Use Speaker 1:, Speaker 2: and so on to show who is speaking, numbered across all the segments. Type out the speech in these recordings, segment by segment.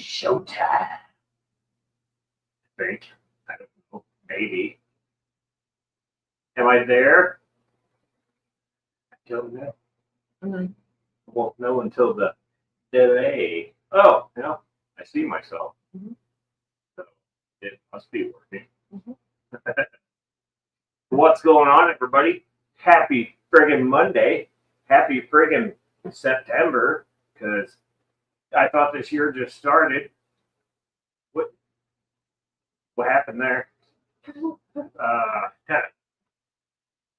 Speaker 1: Showtime. I think. I don't know. Maybe. Am I there? I don't know. Won't know until the day. Oh, no. I see myself. So it must be working. What's going on, everybody? Happy friggin' Monday. Happy friggin' September. Because I thought this year just started. What happened there?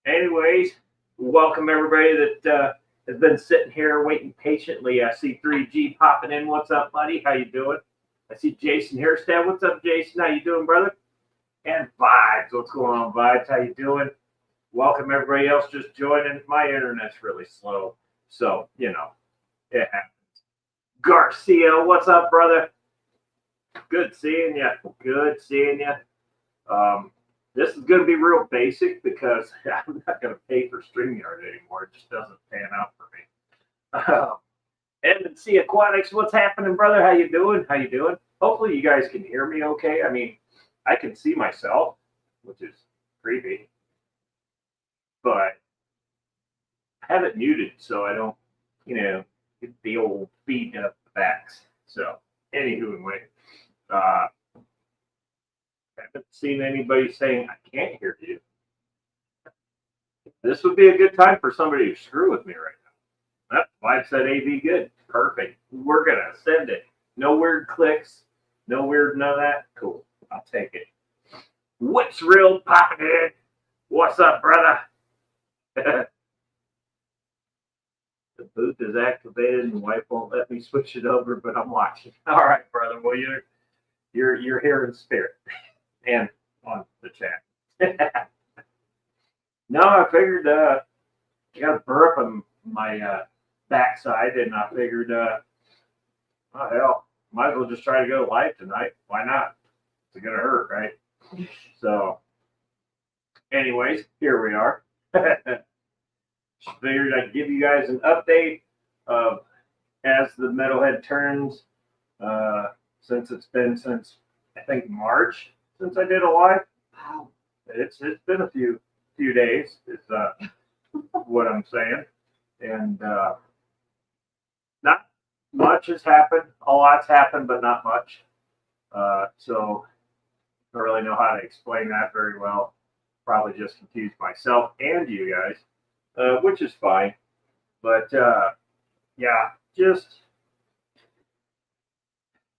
Speaker 1: Anyways, welcome everybody that has been sitting here waiting patiently. I see 3G popping in. What's up, buddy? How you doing? I see Jason Hairstyle. What's up, Jason? How you doing, brother? And Vibes. What's going on, Vibes? How you doing? Welcome everybody else just joining. My internet's really slow, so you know it happens. Garcia, what's up, brother? Good seeing you. Good seeing you. This is going to be real basic because I'm not going to pay for StreamYard anymore. It just doesn't pan out for me. M&C Aquatics, what's happening, brother? How you doing? How you doing? Hopefully you guys can hear me okay. I mean, I can see myself, which is creepy. But I have it muted so I don't, get the old beating up the backs. So, anywho, haven't seen anybody saying I can't hear you. This would be a good time for somebody to screw with me right now. Vibe said AV good. Perfect. We're gonna send it. No weird clicks. No weird none of that. Cool. I'll take it. What's real poppin' in? What's up, brother? The booth is activated and wife won't let me switch it over, but I'm watching. All right, brother. Well, you're here in spirit and on the chat. No, I figured I got a burp on my backside, and I figured, oh hell, might as well just try to go live tonight. Why not? It's gonna hurt, right? So, anyways, here we are. Figured I'd give you guys an update of as the metalhead turns. Since it's been since I think March since I did a live. Wow, it's been a few days. Is what I'm saying, and not much has happened. A lot's happened, but not much. So I don't really know how to explain that very well. Probably just confused myself and you guys. Which is fine, but yeah, just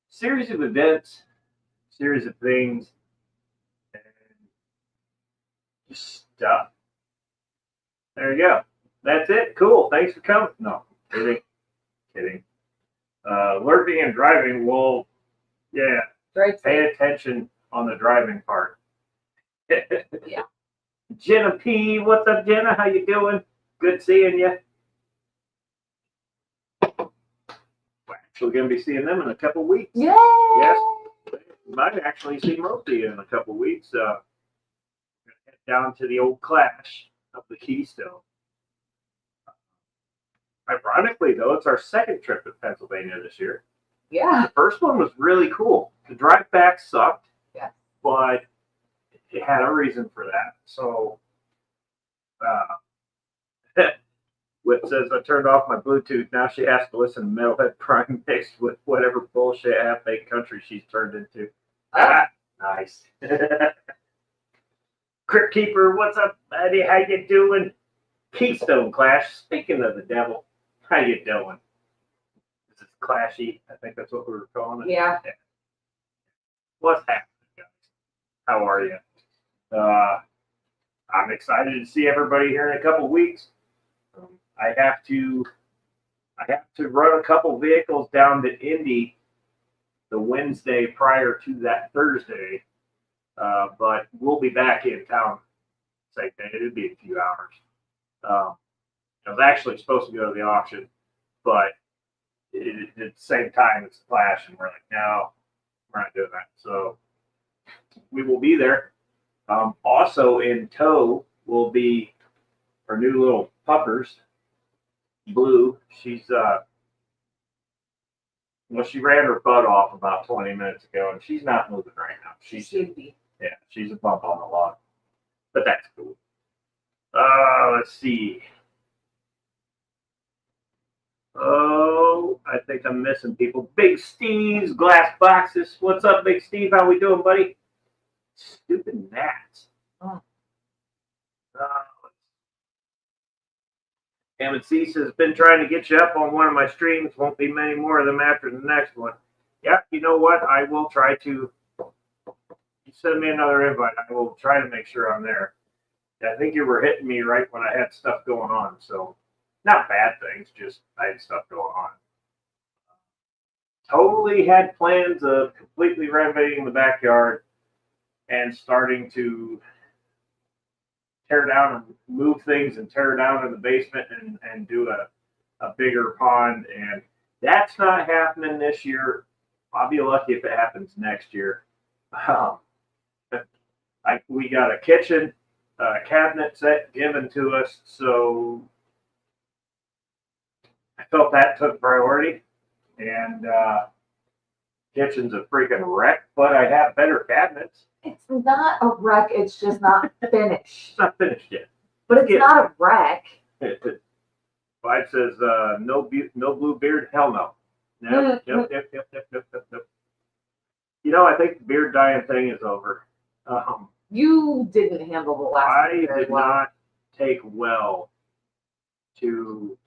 Speaker 1: series of events, series of things, and just stuff. There you go. That's it. Cool. Thanks for coming. No, kidding. Lurking and driving will, yeah, pay attention on the driving part.
Speaker 2: Yeah.
Speaker 1: Jenna P, what's up, Jenna? How you doing? Good seeing you. We're actually going to be seeing them in a couple weeks.
Speaker 2: Yay!
Speaker 1: Yes. Might actually see most of you in a couple weeks. We're going to head down to the old Clash of the Keystone. Ironically, though, it's our second trip to Pennsylvania this year.
Speaker 2: Yeah.
Speaker 1: The first one was really cool. The drive back sucked.
Speaker 2: Yeah.
Speaker 1: But it had a reason for that. So, Whip says, I turned off my Bluetooth. Now she has to listen to Metalhead Prime mixed with whatever bullshit half-baked country she's turned into. Nice. Crypt Keeper, what's up, buddy? How you doing? Keystone Clash. Speaking of the devil, how you doing? This is Clashy. I think that's what we were calling it.
Speaker 2: Yeah.
Speaker 1: What's happening, guys? How are you? I'm excited to see everybody here in a couple weeks. I have to run a couple vehicles down to Indy the Wednesday prior to that Thursday, but we'll be back in town. Same thing. It'll be a few hours. I was actually supposed to go to the auction, but at the same time it's a Clash, and we're like, no, we're not doing that. So we will be there. Also in tow will be our new little puppers. Blue, she's Well, she ran her butt off about 20 minutes ago, and she's not moving right now. She's yeah, she's a bump on the log, but that's cool. Let's see. Oh, I think I'm missing people. Big Steve's Glass Boxes. What's up, Big Steve? How we doing, buddy? Stupid gnats.
Speaker 2: Oh.
Speaker 1: M&C says, been trying to get you up on one of my streams. Won't be many more of them after the next one. Yeah, you know what? I will try to. You send me another invite. I will try to make sure I'm there. I think you were hitting me right when I had stuff going on. So, not bad things, just I had stuff going on. Totally had plans of completely renovating the backyard and starting to tear down and move things and tear down in the basement and do a bigger pond. And that's not happening this year. I'll be lucky if it happens next year. We got a kitchen cabinet set given to us, so I felt that took priority. And kitchen's a freaking wreck, but I have better cabinets.
Speaker 2: It's not a wreck. It's just not finished.
Speaker 1: It's not finished yet.
Speaker 2: But it's not a wreck.
Speaker 1: Clyde says, no blue beard, hell no. Yep. You know, I think the beard dyeing thing is over.
Speaker 2: You didn't handle the last
Speaker 1: I
Speaker 2: one very
Speaker 1: did
Speaker 2: well.
Speaker 1: not take well to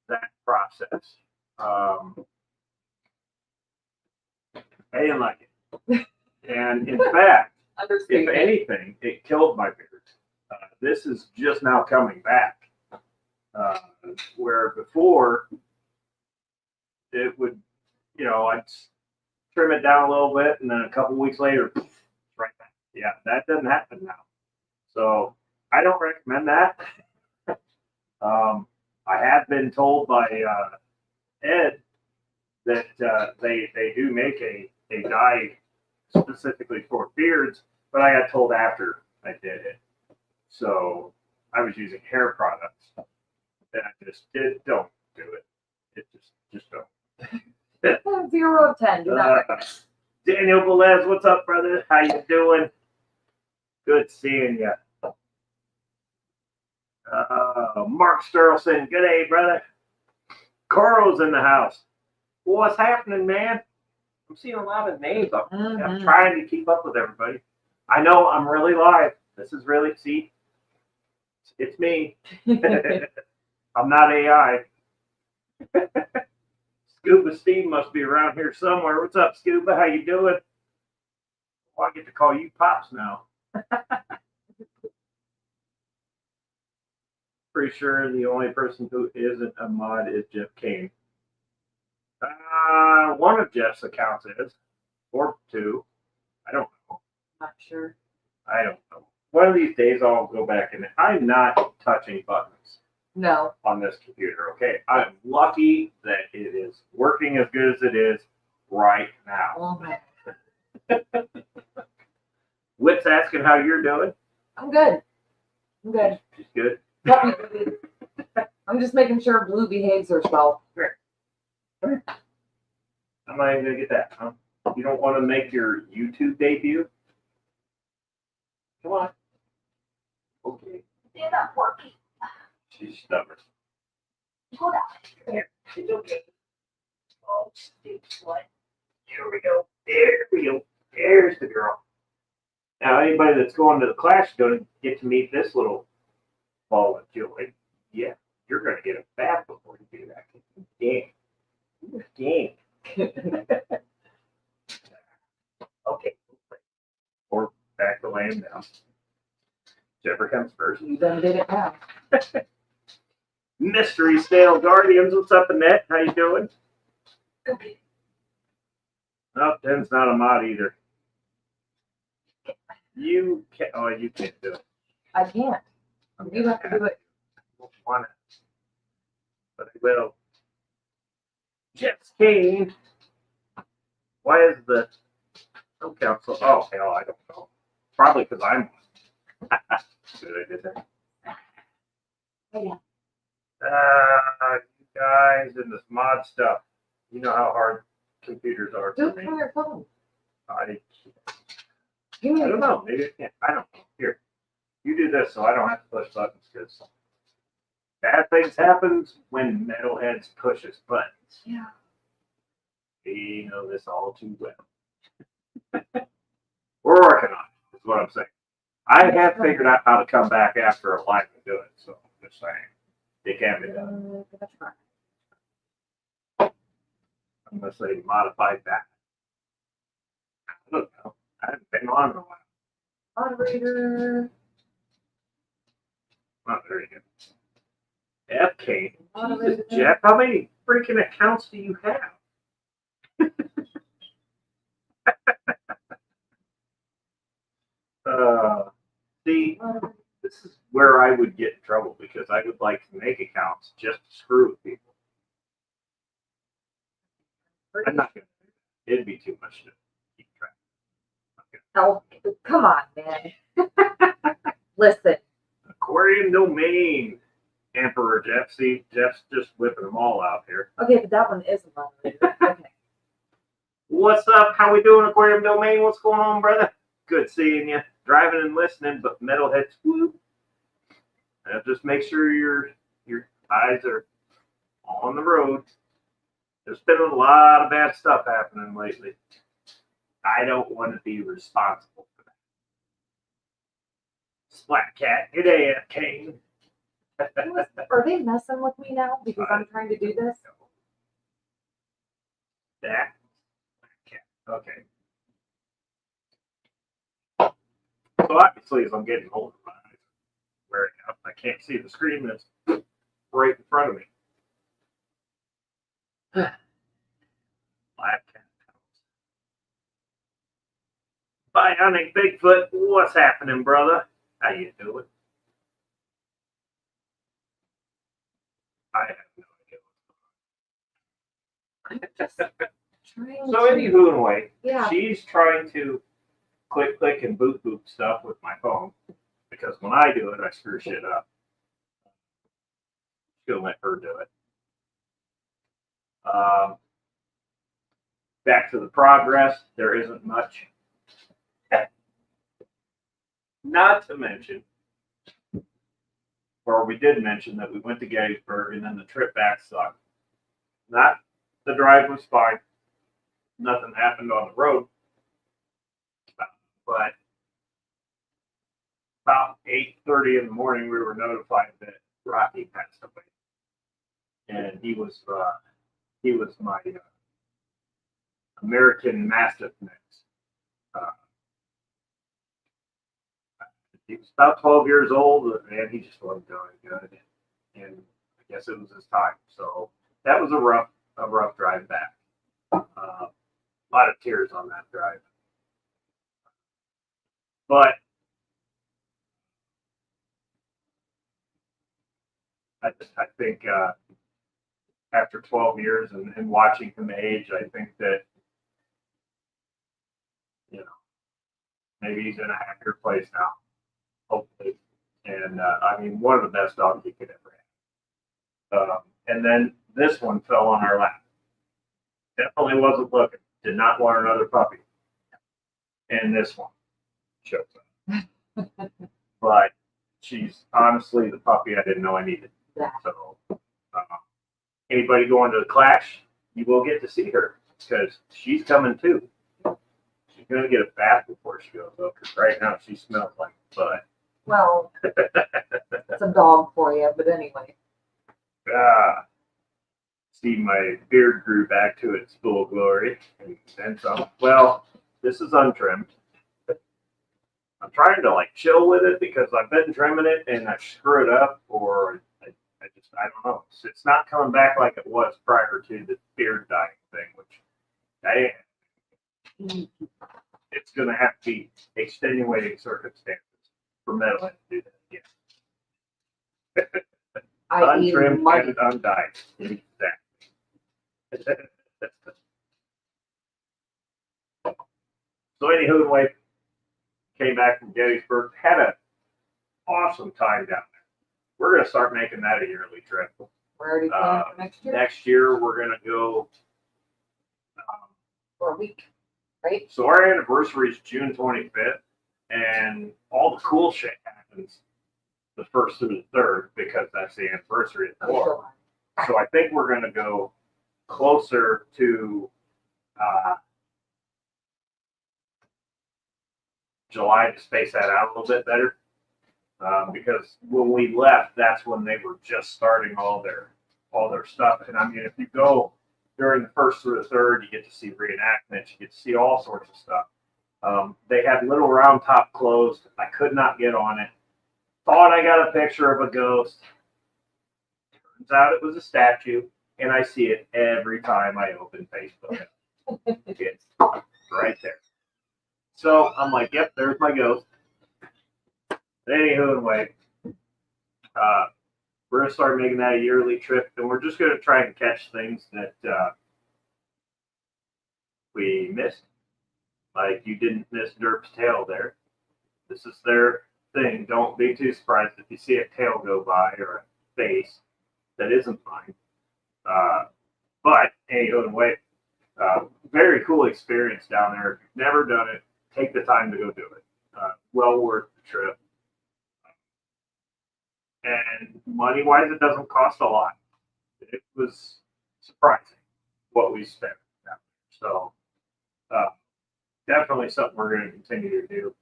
Speaker 1: that process. I didn't like it. And in fact, if anything, it killed my beard. This is just now coming back. Where before, it would, I'd trim it down a little bit, and then a couple weeks later, right back. Yeah, that doesn't happen now. So I don't recommend that. I have been told by Ed that they do make a dye specifically for beards, but I got told after I did it. So I was using hair products, and I just don't do it. It just don't.
Speaker 2: 0 of 10. Do not recommend.
Speaker 1: Daniel Velez, what's up, brother? How you doing? Good seeing you. Mark Sterlson, good day, brother. Carl's in the house. What's happening, man? I'm seeing a lot of names up. I'm trying to keep up with everybody. I know I'm really live. This is really, see, it's me. I'm not AI. Scuba Steve must be around here somewhere. What's up, Scuba? How you doing? Well, I get to call you Pops now. Pretty sure the only person who isn't a mod is Jeff Kane. One of Jeff's accounts is, or two. I don't know.
Speaker 2: Not sure.
Speaker 1: I don't know. One of these days I'll go back and I'm not touching buttons.
Speaker 2: No.
Speaker 1: On this computer, okay? I'm lucky that it is working as good as it is right now.
Speaker 2: Oh, man.
Speaker 1: Whit's asking how you're doing.
Speaker 2: I'm good. I'm good.
Speaker 1: She's good.
Speaker 2: I'm just making sure Blue behaves herself.
Speaker 1: I'm not even gonna get that, huh? You don't want to make your YouTube debut? Come on. Okay.
Speaker 2: They're not working.
Speaker 1: She's stubborn.
Speaker 2: Hold on.
Speaker 1: Here, it's okay. Oh, Steve, what? Here we go. There we go. There's the girl. Now, anybody that's going to the class is going to get to meet this little ball of joy. Yeah, you're going to get a bath before you do that. Dang. Okay. Or back the lamb down. Whichever comes first.
Speaker 2: You done did it now.
Speaker 1: Mystery Stale Guardians, what's up, Annette? How you doing?
Speaker 2: Okay.
Speaker 1: No, Den's not a mod either. You can't. Oh, you can't do it.
Speaker 2: I can't. You have to do it.
Speaker 1: I don't want it, but I will. Jeff Kane. Why is the council? Oh, hell, I don't know. Probably because I'm. Good, I did that.
Speaker 2: Oh, yeah.
Speaker 1: You guys and this mod stuff. You know how hard computers are
Speaker 2: Do
Speaker 1: for
Speaker 2: it
Speaker 1: me.
Speaker 2: from your phone.
Speaker 1: I
Speaker 2: Give me
Speaker 1: don't know. Maybe I can't. I don't know. Here, you do this so I don't have to push buttons because bad things happen when Metalheads pushes buttons.
Speaker 2: Yeah.
Speaker 1: We know this all too well. We're working on it, is what I'm saying. I have figured out how to come back after a life and do it, so I'm just saying. It can be done. Unless they modified that. I don't know. I haven't been on in a while.
Speaker 2: Moderator.
Speaker 1: Oh, there you go. FK. Jesus,
Speaker 2: Moderator.
Speaker 1: Jeff, how many freaking accounts do you have? See, this is where I would get in trouble because I would like to make accounts just to screw with people. I'm not going to. It'd be too much to keep track.
Speaker 2: Oh, come on, man. Listen.
Speaker 1: Aquarium domain. Emperor Jeff. See, Jeff's just whipping them all out here.
Speaker 2: Okay, but that one is a moderator. Okay.
Speaker 1: What's up? How we doing, Aquarium domain? What's going on, brother? Good seeing you. Driving and listening, but Metalheads, woo. Now just make sure your eyes are on the road. There's been a lot of bad stuff happening lately. I don't want to be responsible for that. Splat Cat, good AFK.
Speaker 2: Are they messing with me now because I'm trying to do this?
Speaker 1: That. Okay. So obviously, as I'm getting older, my eyes are wearing out. I can't see the screen that's right in front of me. Black Cat. Bionic Bigfoot, what's happening, brother? How you doing? I have no idea. So anywho, anyway,
Speaker 2: Yeah.
Speaker 1: she's trying to click and boot stuff with my phone because when I do it, I screw shit up. She'll let her do it. Back to the progress. There isn't much. Not to mention, or we did mention that we went to Gettysburg and then the trip back sucked. Not the drive was fine. Nothing happened on the road. But about 8:30 in the morning, we were notified that Rocky passed away, and he was my American Mastiff mix. He was about 12 years old, and he just wasn't doing good. And I guess it was his time. So that was a rough drive back. A lot of tears on that drive. But I think after 12 years and watching him age, I think that, maybe he's in a happier place now, hopefully. And I mean, one of the best dogs he could ever have. And then this one fell on our lap. Definitely wasn't looking. Did not want another puppy. And this one shows up. But she's honestly the puppy I didn't know I needed.
Speaker 2: Yeah.
Speaker 1: So anybody going to the Clash, you will get to see her because she's coming too. She's going to get a bath before she goes up because right now she smells like butt.
Speaker 2: Well, it's a dog for you, but anyway.
Speaker 1: See, my beard grew back to its full glory and then some. Well, this is untrimmed. I'm trying to chill with it because I've been trimming it and I screw it up, or I don't know. It's not coming back like it was prior to the beard dyeing thing, which it's going to have to be extenuating circumstances for Metalhead to do that again. Untrimmed and undyed. Exactly. So anywho, came back from Gettysburg, had an awesome time down there. We're going to start making that a yearly trip.
Speaker 2: We're already planning for next year?
Speaker 1: Next year, we're going to go
Speaker 2: for a week, right?
Speaker 1: So our anniversary is June 25th, and all the cool shit happens the 1st through the 3rd because that's the anniversary of the war. So I think we're going to go closer to July to space that out a little bit better. Because when we left, that's when they were just starting all their stuff. And I mean, if you go during the 1st through the 3rd, you get to see reenactments, you get to see all sorts of stuff. They had little round top closed. I could not get on it. Thought I got a picture of a ghost. Turns out it was a statue, and I see it every time I open Facebook. It's right there. So I'm like, yep, there's my ghost. Anywho, anyway, we're going to start making that a yearly trip, and we're just going to try and catch things that we missed. Like you didn't miss Derp's tail there. This is their thing. Don't be too surprised if you see a tail go by or a face that isn't mine. But anywho, anyway, very cool experience down there. If you've never done it, take the time to go do it. Well worth the trip. And money-wise, it doesn't cost a lot. It was surprising what we spent. So definitely something we're going to continue to do.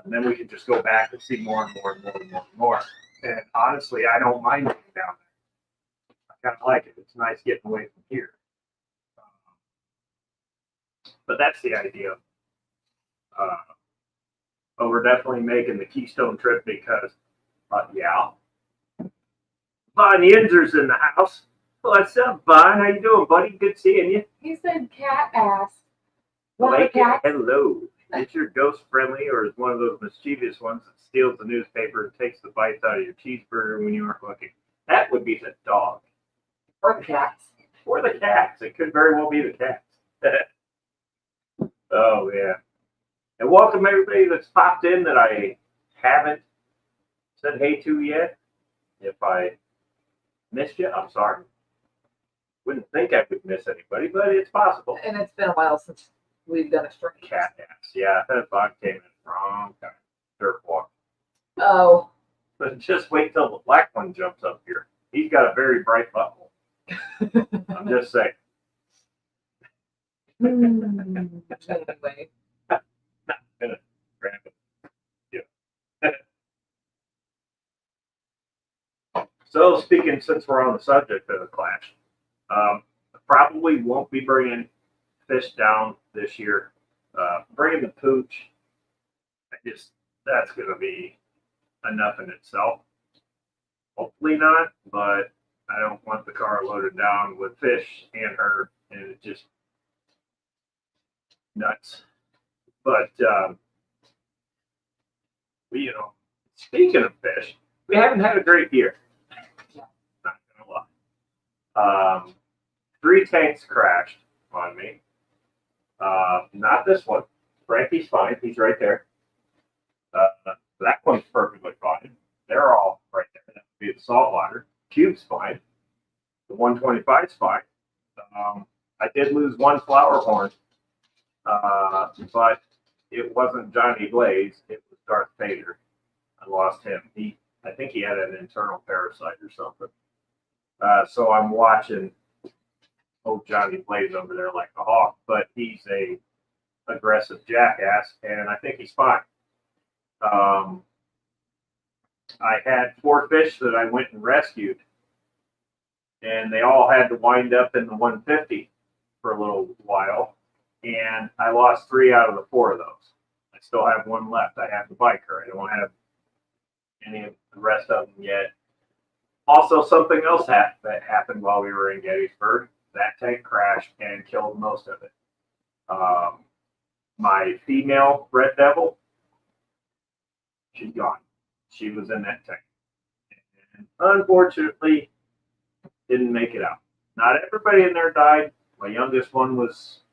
Speaker 1: And then we can just go back and see more and more and more and more and more. And honestly, I don't mind being down there. I kind of like it. It's nice getting away from here. But that's the idea. But we're definitely making the Keystone trip because, yeah. Von Yinzer's in the house. What's up, Von? How you doing, buddy? Good seeing you.
Speaker 2: He said cat ass. What
Speaker 1: Like
Speaker 2: cat?
Speaker 1: Hello. Is your ghost friendly, or is one of those mischievous ones that steals the newspaper and takes the bites out of your cheeseburger when you aren't looking? That would be the dog.
Speaker 2: Or the cats.
Speaker 1: Or the cats. It could very well be the cats. Oh, yeah. And welcome everybody that's popped in that I haven't said hey to yet. If I missed you, I'm sorry. Wouldn't think I would miss anybody, but it's possible.
Speaker 2: And it's been a while since we've done a string.
Speaker 1: Cat ass. Yeah, that bug came in wrong time. Dirt walk.
Speaker 2: Oh.
Speaker 1: But just wait till the black one jumps up here. He's got a very bright butthole. I'm just saying.
Speaker 2: Anyway.
Speaker 1: Not gonna grab it. Yeah. So speaking, since we're on the subject of the Clash, probably won't be bringing fish down this year. Bringing the pooch, that's going to be enough in itself. Hopefully not, but I don't want the car loaded down with fish and her, and it's just nuts. But speaking of fish, we haven't had a great year. Not gonna lie. 3 tanks crashed on me. Not this one. Frankie's fine. He's right there. That one's perfectly fine. They're all right there. That would be the saltwater. Cube's fine. The 125's fine. I did lose 1 flower horn, but it wasn't Johnny Blaze. It was Darth Vader. I lost him. I think he had an internal parasite or something. So I'm watching Johnny Blaze over there like a hawk, but he's a aggressive jackass, and I think he's fine. I had 4 fish that I went and rescued, and they all had to wind up in the 150 for a little while, and I lost 3 out of the 4 of those. I still have 1 left. I have to bike her. I don't have any of the rest of them yet. Also, something else that happened while we were in Gettysburg. That tank crashed and killed most of it. My female Red Devil, she's gone. She was in that tank. And unfortunately, didn't make it out. Not everybody in there died. My youngest one was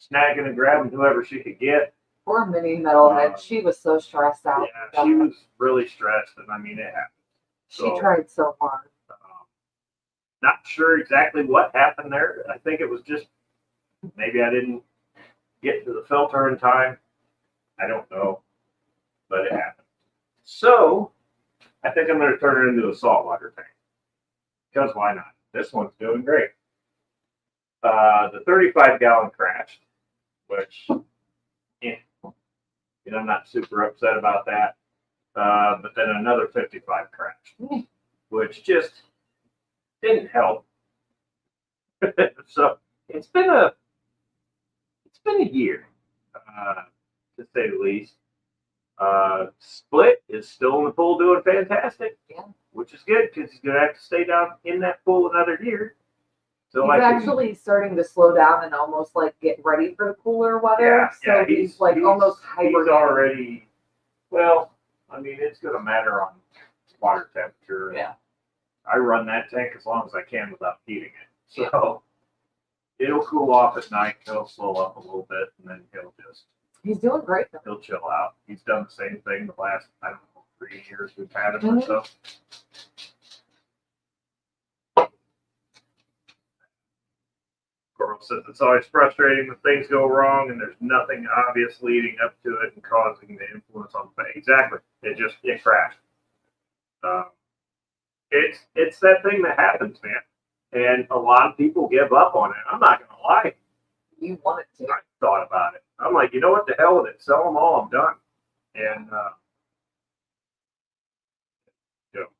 Speaker 1: snagging and grabbing whoever she could get.
Speaker 2: Poor mini metalhead. She was so stressed out.
Speaker 1: Yeah, she was really stressed, and I mean, it happened.
Speaker 2: She tried so hard.
Speaker 1: Not sure exactly what happened there. I think it was just maybe I didn't get to the filter in time. I don't know, but it happened. So I think I'm going to turn it into a saltwater tank. Because why not? This one's doing great. The 35-gallon crashed, which, I'm not super upset about that. But then another 55 crashed, which just didn't help. So it's been a year, to say the least. Split is still in the pool doing fantastic, which is good because he's going to have to stay down in that pool another year. So
Speaker 2: he's actually starting to slow down and almost like get ready for the cooler weather. So he's almost hibernating.
Speaker 1: He's already, well, I mean, it's going to matter on water temperature.
Speaker 2: Yeah.
Speaker 1: I run that tank as long as I can without heating it. So it'll cool off at night. He'll slow up a little bit, and then
Speaker 2: he's doing great though.
Speaker 1: He'll chill out. He's done the same thing the last, I don't know, 3 years we've had him or so. Coral says it's always frustrating when things go wrong and there's nothing obvious leading up to it and causing the influence on the thing. Exactly. It crashed. It's that thing that happens, man. And a lot of people give up on it. I'm not going to lie.
Speaker 2: You want it to.
Speaker 1: I thought about it. I'm like, you know what, the hell with it. Sell them all. I'm done. And,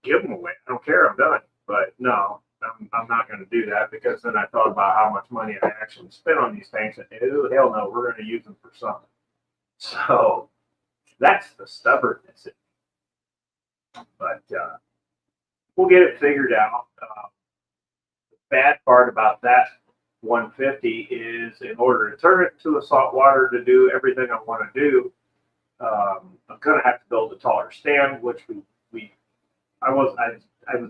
Speaker 1: give them away. I don't care. I'm done. But no, I'm not going to do that because then I thought about how much money I actually spent on these tanks. And, hell no, we're going to use them for something. So that's the stubbornness. But we'll get it figured out. The bad part about that 150 is in order to turn it into a saltwater to do everything I want to do, I'm going to have to build a taller stand, which I was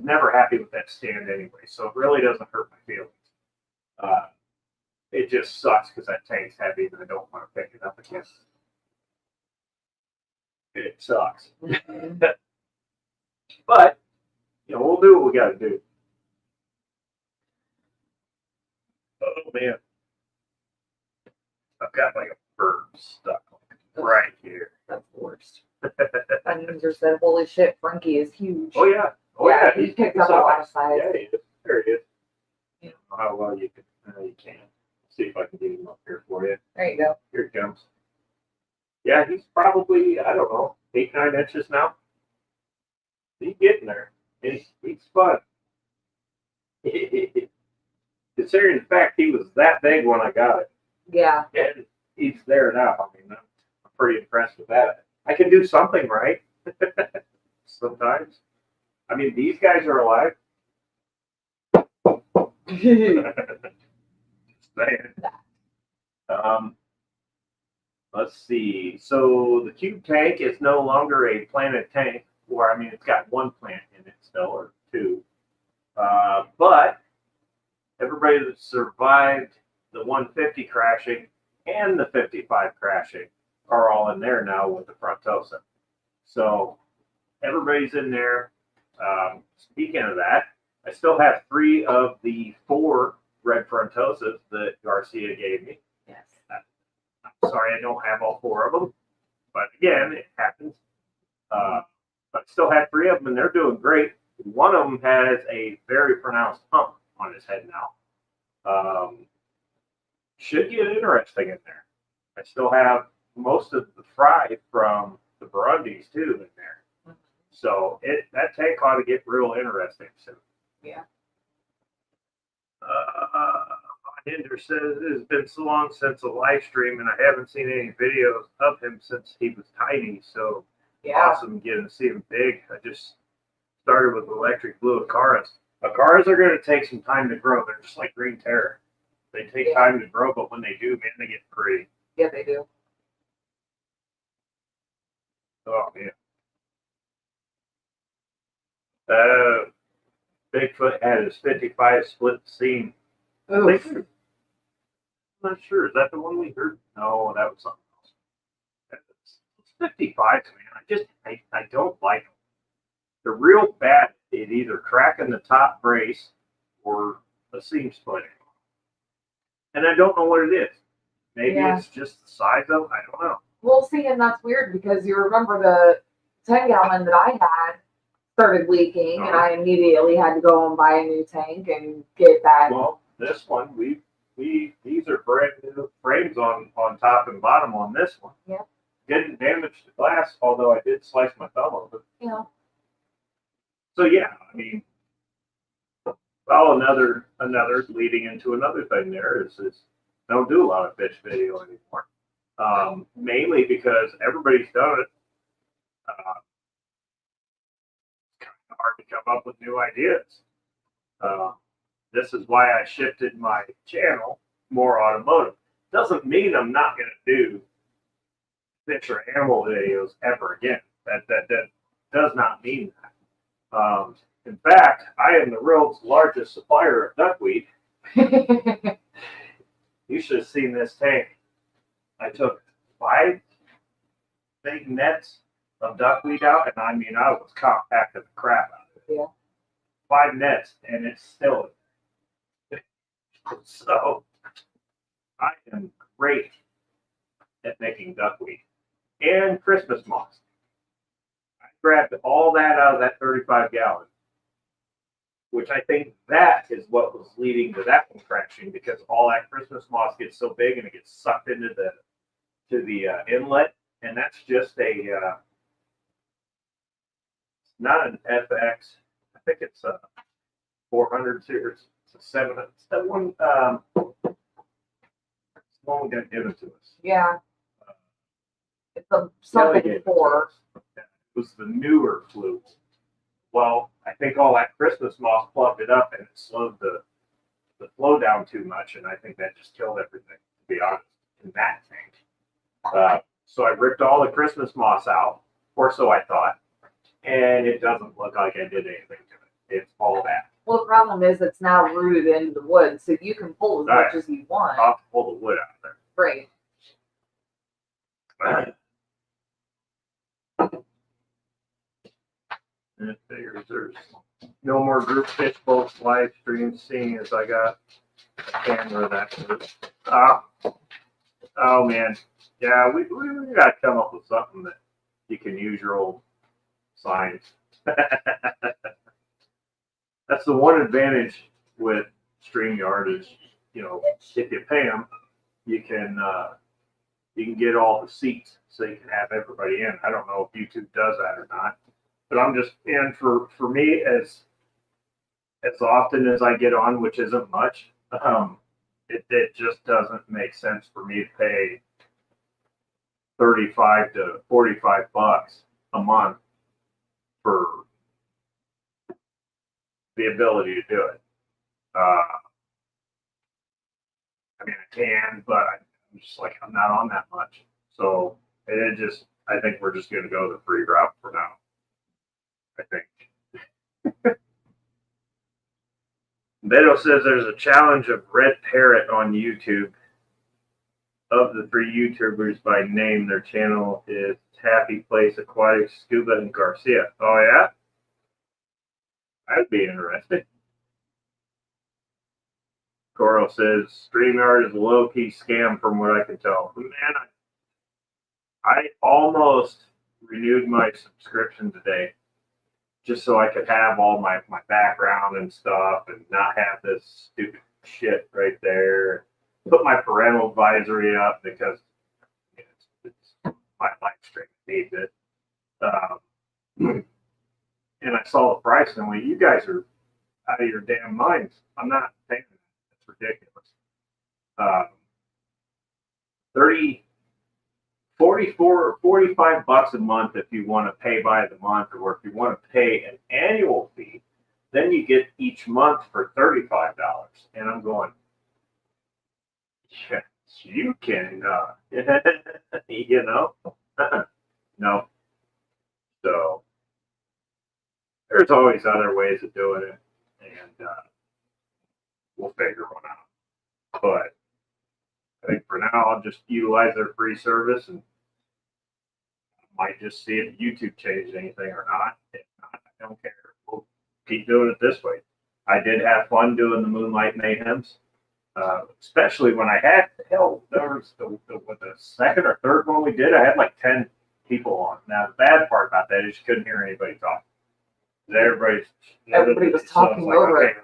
Speaker 1: never happy with that stand anyway, so it really doesn't hurt my feelings. It just sucks because that tank's heavy and I don't want to pick it up again. It sucks. But, we'll do what we got to do. Oh, man. I've got like a bird stuck right here.
Speaker 2: That's the worst. That means you said, holy shit, Frankie is huge.
Speaker 1: Oh, yeah. Oh, yeah.
Speaker 2: He picked up a lot of size.
Speaker 1: Yeah, he is. There he is. I don't know how well you can. See if I can get him up here for you.
Speaker 2: There you go.
Speaker 1: Here he comes. Yeah, he's probably, I don't know, 8-9 inches now. He's getting there. He's fun. Considering the fact he was that big when I got it.
Speaker 2: Yeah.
Speaker 1: And he's there now. I mean, I'm pretty impressed with that. I can do something right. Sometimes. I mean, these guys are alive. Just saying. Let's see. So the cube tank is no longer a planted tank, or I mean, it's got one plant in it still, or two. But everybody that survived the 150 crashing and the 55 crashing are all in there now with the Frontosa. So everybody's in there. Speaking of that, I still have 3 of the 4 red Frontosas that Garcia gave me.
Speaker 2: Yes.
Speaker 1: I'm sorry I don't have all 4 of them, but again, it happens. But I still have 3 of them, and they're doing great. One of them has a very pronounced hump on his head now. Should get interesting in there. I still have most of the fry from the Burundis too in there. Mm-hmm. So that tank ought to get real interesting soon.
Speaker 2: Yeah.
Speaker 1: Hinder says it has been so long since a live stream, and I haven't seen any videos of him since he was tiny. So awesome getting to see him big. I just started with electric blue Acaras. Acaras are going to take some time to grow. They're just like green terror. They take time to grow, but when they do, man, they get pretty.
Speaker 2: Yeah, they do.
Speaker 1: Oh, man. Bigfoot had his 55 split seam. I'm not sure. Is that the one we heard? No, that was something else. It's 55, man. I don't like them. They're real bad at either cracking the top brace or a seam splitting. And I don't know what it is. Maybe it's just the size of them. I don't know.
Speaker 2: Well, see, and that's weird because you remember the 10-gallon that I had started leaking, and I immediately had to go and buy a new tank and get that.
Speaker 1: Well, this one, these are brand new frames on top and bottom on this one.
Speaker 2: Yeah.
Speaker 1: Didn't damage the glass, although I did slice my thumb over.
Speaker 2: Yeah.
Speaker 1: So yeah, I mean, well, another leading into another thing there is I don't do a lot of fish video anymore. Mainly because everybody's done it. It's kind of hard to come up with new ideas. This is why I shifted my channel more automotive. Doesn't mean I'm not going to do fish or animal videos ever again. That does not mean that. In fact, I am the world's largest supplier of duckweed. You should have seen this tank. I took 5 big nets of duckweed out, and I mean, I was compacting the crap out of it.
Speaker 2: Yeah.
Speaker 1: 5 nets, and it's still. So, I am great at making duckweed and Christmas moss. I grabbed all that out of that 35 gallon, which I think that is what was leading to that one crashing, because all that Christmas moss gets so big and it gets sucked into the inlet, and that's just a not an FX. I think it's a 400 series. It's a 700. It's that one. One got given to us.
Speaker 2: Yeah. It's a something 4.
Speaker 1: It was the newer flue. Well, I think all that Christmas moss plugged it up and it slowed the flow down too much, and I think that just killed everything, to be honest, in that tank. So I ripped all the Christmas moss out, or so I thought, and it doesn't look like I did anything to it. It's all that.
Speaker 2: Well, the problem is it's now rooted into the wood, so you can pull as much as you want.
Speaker 1: I'll have to pull the wood out of there.
Speaker 2: Right.
Speaker 1: And it figures there's no more group fish boats live streams, seeing as I got a camera that was. Oh man, yeah, we got to come up with something that you can use your old signs. That's the one advantage with StreamYard is, you know, if you pay them, you can get all the seats so you can have everybody in. I don't know if YouTube does that or not, but I'm just in for me as often as I get on, which isn't much. It just doesn't make sense for me to pay $35 to $45 a month for the ability to do it. I mean, I can, but I'm just like, I'm not on that much. So I think we're just going to go the free route for now. I think. Beto says there's a challenge of Red Parrot on YouTube. Of the 3 YouTubers by name, their channel is Happy Place Aquatics, Scuba, and Garcia. Oh, yeah? That'd be interesting. Coral says StreamYard is a low-key scam from what I can tell. Man, I almost renewed my subscription today just so I could have all my background and stuff and not have this stupid shit right there. Put my parental advisory up because it's my live stream needs it. And I saw the price and I'm like, you guys are out of your damn minds. I'm not paying that. It's ridiculous. 44 or 45 bucks a month if you want to pay by the month, or if you want to pay an annual fee, then you get each month for $35. And I'm going, yes, you can, you know, no. So there's always other ways of doing it, and we'll figure one out. But I think for now, I'll just utilize their free service, and I might just see if YouTube changed anything or not. If not, I don't care. We'll keep doing it this way. I did have fun doing the Moonlight Mayhems. Especially when I had, hell, there was the second or third one we did, I had like 10 people on. Now, the bad part about that is you couldn't hear anybody talk.
Speaker 2: Everybody was talking over it.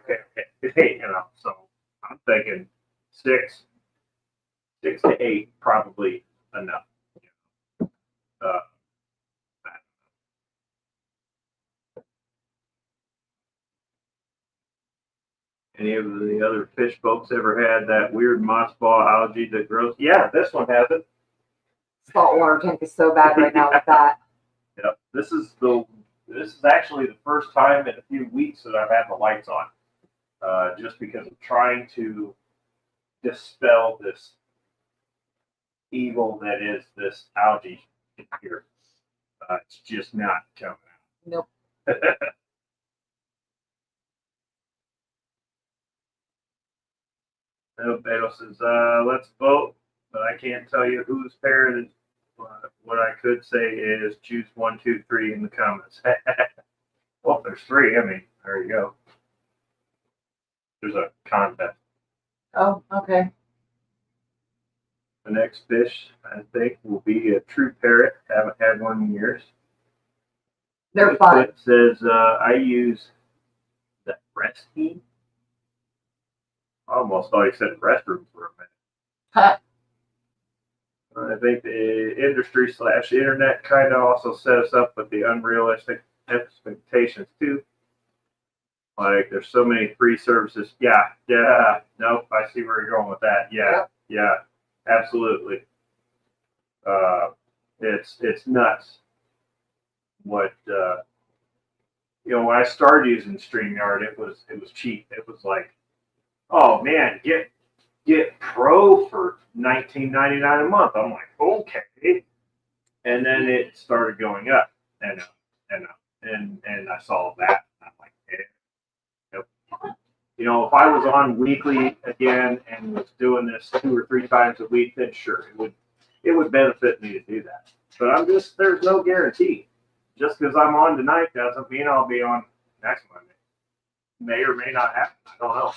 Speaker 1: Okay. So I'm thinking six to eight, probably enough. Uh, Any of the other fish folks ever had that weird mossball algae that grows? Yeah, this one has it.
Speaker 2: Saltwater tank is so bad right now with that.
Speaker 1: Yep. This is actually the first time in a few weeks that I've had the lights on. Just because I'm trying to dispel this evil that is this algae here. It's just not coming
Speaker 2: Nope.
Speaker 1: out. Beto says, let's vote, but I can't tell you whose pair it is. What I could say is choose 1, 2, 3 in the comments. Well, if there's 3, I mean, there you go. There's a contest.
Speaker 2: Oh, okay.
Speaker 1: The next fish, I think, will be a true parrot. Haven't had one in years.
Speaker 2: They're fun.
Speaker 1: It says, I use the breast team. I almost thought he said restrooms for a minute.
Speaker 2: Huh.
Speaker 1: I think the industry/internet kind of also set us up with the unrealistic expectations too. Like there's so many free services. Yeah. Nope. I see where you're going with that. Yeah. Absolutely. It's nuts. What when I started using StreamYard, it was cheap. It was like, oh man, get Pro for $19.99 a month. I'm like, okay. And then it started going up, and I saw that. I'm like, nope. If I was on weekly again and was doing this 2 or 3 times a week, then sure, it would benefit me to do that. But there's no guarantee. Just because I'm on tonight doesn't mean I'll be on next Monday. May or may not happen. I don't know.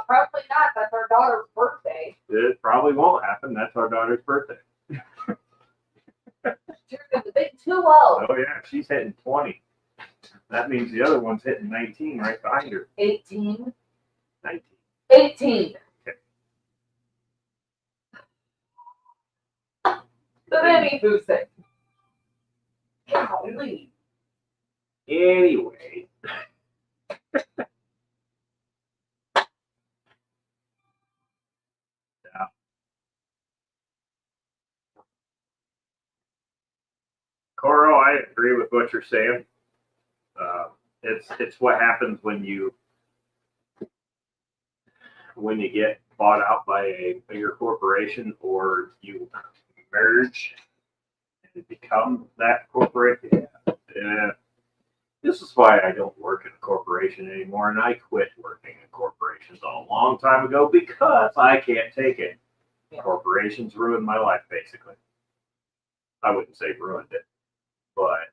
Speaker 2: Probably not. That's our daughter's birthday.
Speaker 1: It probably won't happen. That's our daughter's birthday.
Speaker 2: She's a bit too old.
Speaker 1: Oh yeah, she's hitting 20. That means the other one's hitting 19 right behind her.
Speaker 2: 18.
Speaker 1: 19.
Speaker 2: 18.
Speaker 1: Okay.
Speaker 2: The baby who's sick. Golly.
Speaker 1: Anyway. Coro, I agree with what you're saying. It's what happens when you get bought out by a bigger corporation or you merge and become that corporation. Yeah. This is why I don't work in a corporation anymore, and I quit working in corporations a long time ago because I can't take it. Yeah. Corporations ruined my life, basically. I wouldn't say ruined it, but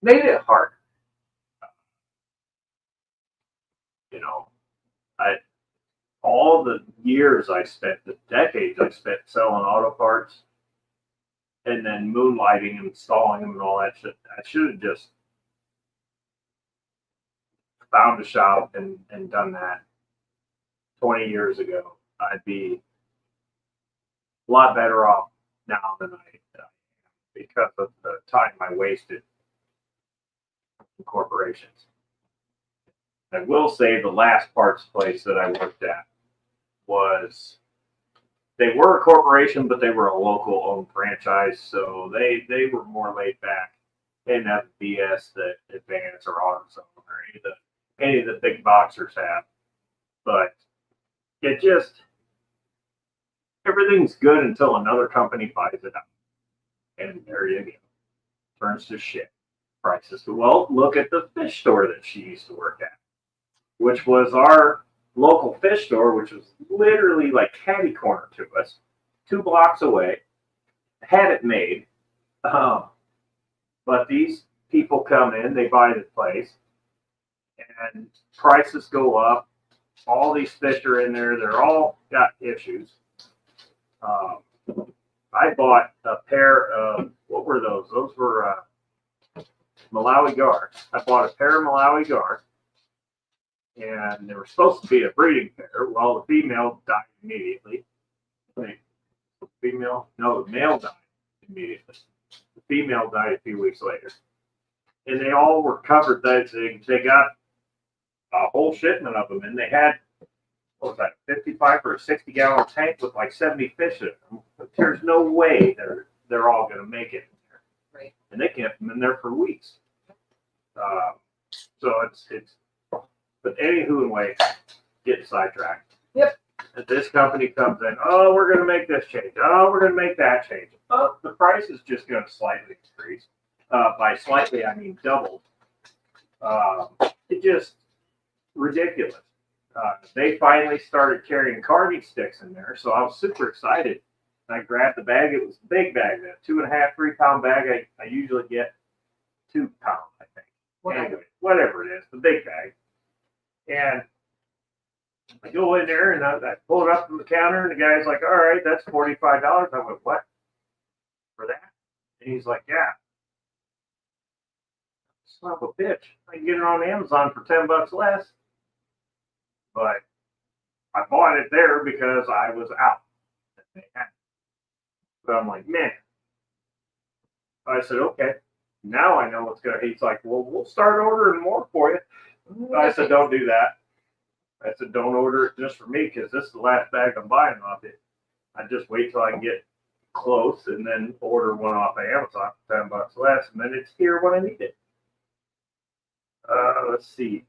Speaker 1: made it hard. All the years I spent, the decades I spent selling auto parts and then moonlighting and installing them and all that shit, I should have just found a shop and done that 20 years ago. I'd be a lot better off now than I am because of the time I wasted in corporations. I will say the last parts place that I worked at they were a corporation, but they were a local owned franchise, so they were more laid back. They didn't have the BS that Advance or AutoZone or any of the big boxers have. But it just everything's good until another company buys it up. And there you go. Turns to shit. Prices. Well, look at the fish store that she used to work at, which was our local fish store, which was literally like catty corner to us, 2 blocks away, had it made. But these people come in, they buy the place, and prices go up. all these fish are in there. They're all got issues. I bought a pair of, what were those? Those were Malawi Gar. I bought a pair of Malawi Gar, and they were supposed to be a breeding pair. Well, the female died immediately. The male died immediately. The female died a few weeks later. And they all were covered. They got a whole shipment of them, and they had, what was that, 55 or a 60-gallon tank with like 70 fish in them. But there's no way they're all going to make it in there.
Speaker 2: Right.
Speaker 1: And they kept them in there for weeks. So it's but anywho, anyway, getting sidetracked.
Speaker 2: Yep.
Speaker 1: And this company comes in, oh, we're going to make this change. Oh, we're going to make that change. Oh, the price is just going to slightly increase. By slightly, I mean doubled. It just ridiculous. They finally started carrying carving sticks in there, so I was super excited. I grabbed the bag. It was a big bag, that 2.5, 3 pound bag. I usually get 2 pounds, I think. Anyway, whatever it is, the big bag. And I go in there and I pull it up from the counter, and the guy's like, all right, that's $45. I went, what? For that? And he's like, yeah. Son of a bitch. I can get it on Amazon for $10 less. But I bought it there because I was out. But I'm like, man. I said, okay. Now I know what's going to. He's like, well, we'll start ordering more for you. I said, don't do that. I said, don't order it just for me because this is the last bag I'm buying off it. I just wait till I can get close and then order one off of Amazon for $10 less, and then it's here when I need it. Let's see.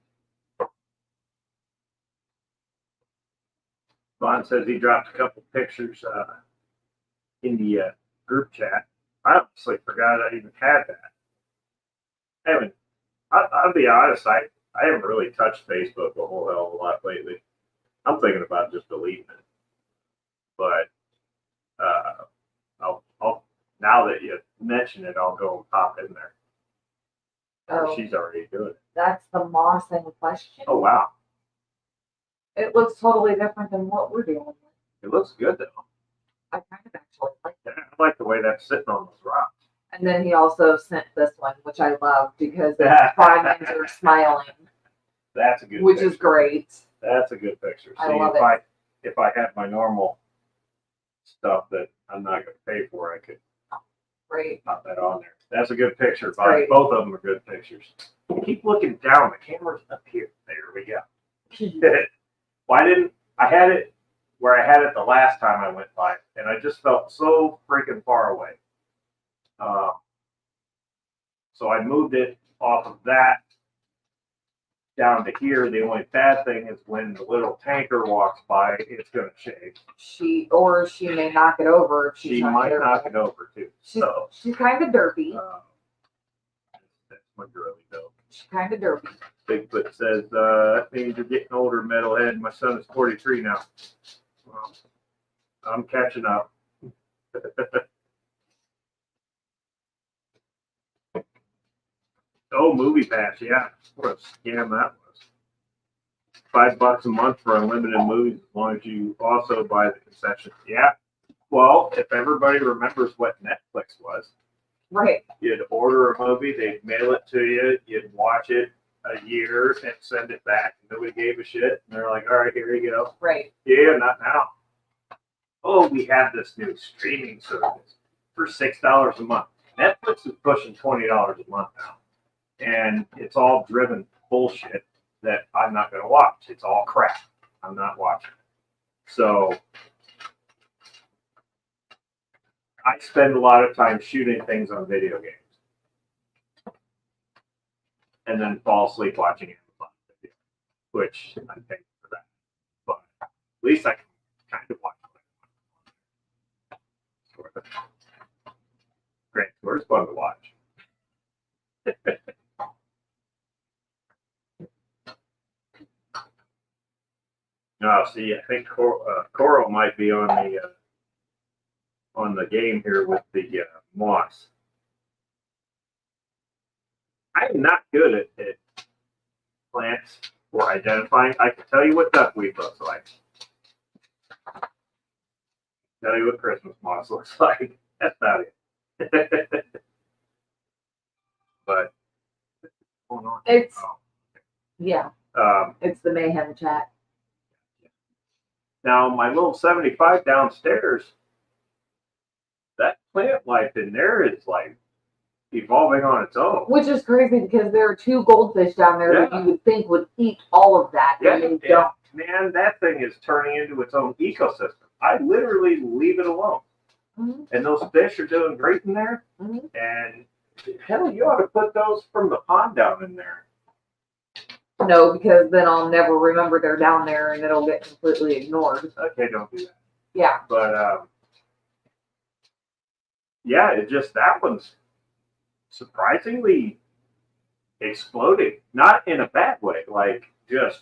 Speaker 1: Vaughn says he dropped a couple pictures in the group chat. I honestly forgot I even had that. I'll be honest, I haven't really touched Facebook a whole hell of a lot lately. I'm thinking about just deleting it. But I'll now that you mention it, I'll go and pop in there. Oh, she's already doing it.
Speaker 2: That's the moss in question.
Speaker 1: Oh, wow.
Speaker 2: It looks totally different than what we're dealing with.
Speaker 1: It looks good, though.
Speaker 2: I kind of actually like it.
Speaker 1: I like the way that's sitting on those rocks.
Speaker 2: And then he also sent this one, which I love because the diamonds are smiling.
Speaker 1: That's a good
Speaker 2: which
Speaker 1: picture.
Speaker 2: Is great.
Speaker 1: That's a good picture.
Speaker 2: I love it.
Speaker 1: If I had my normal stuff that I'm not going to pay for, I could pop that on there. That's a good picture. Both of them are good pictures. Keep looking down. The camera's up here. There we go. Why didn't I had it where I had it the last time I went by, and I just felt so freaking far away. So I moved it off of that down to here. The only bad thing is when the little tanker walks by, it's going to shake. She
Speaker 2: may knock it over if she's
Speaker 1: she might knock it over too.
Speaker 2: She's kind of derpy.
Speaker 1: That's my girly though.
Speaker 2: She's kind of derpy.
Speaker 1: Bigfoot says, that means you're getting older, metalhead. My son is 43 now. Well, I'm catching up. Oh, Movie Pass, yeah. What a scam that was. $5 a month for unlimited movies as long as you also buy the concession. Yeah. Well, if everybody remembers what Netflix was.
Speaker 2: Right.
Speaker 1: You'd order a movie, they'd mail it to you, you'd watch it a year and send it back. Nobody gave a shit. And they're like, all right, here you go.
Speaker 2: Right.
Speaker 1: Yeah, not now. Oh, we have this new streaming service for $6 a month. Netflix is pushing $20 a month now. And it's all driven bullshit that I'm not going to watch. It's all crap. I'm not watching it. So I spend a lot of time shooting things on video games. And then fall asleep watching Amazon video, which I pay for that. But at least I can kind of watch it. Grand Tour is fun to watch. No, see, I think Coral might be on the game here with the moss. I am not good at plants for identifying. I can tell you what duckweed looks like. Tell you what Christmas moss looks like. That's about it. But what's going on?
Speaker 2: It's yeah.
Speaker 1: Um,
Speaker 2: It's the mayhem chat.
Speaker 1: now my little 75 downstairs, that plant life in there is like evolving on its own.
Speaker 2: Which is crazy because there are 2 goldfish down there that you would think would eat all of that, and they don't.
Speaker 1: Man, that thing is turning into its own ecosystem. I literally leave it alone.
Speaker 2: Mm-hmm.
Speaker 1: And those fish are doing great in there.
Speaker 2: Mm-hmm.
Speaker 1: And hell, you ought to put those from the pond down in there.
Speaker 2: No, because then I'll never remember they're down there and it'll get completely ignored.
Speaker 1: Okay, don't do that.
Speaker 2: Yeah.
Speaker 1: But, yeah, that one's surprisingly exploding. Not in a bad way, like just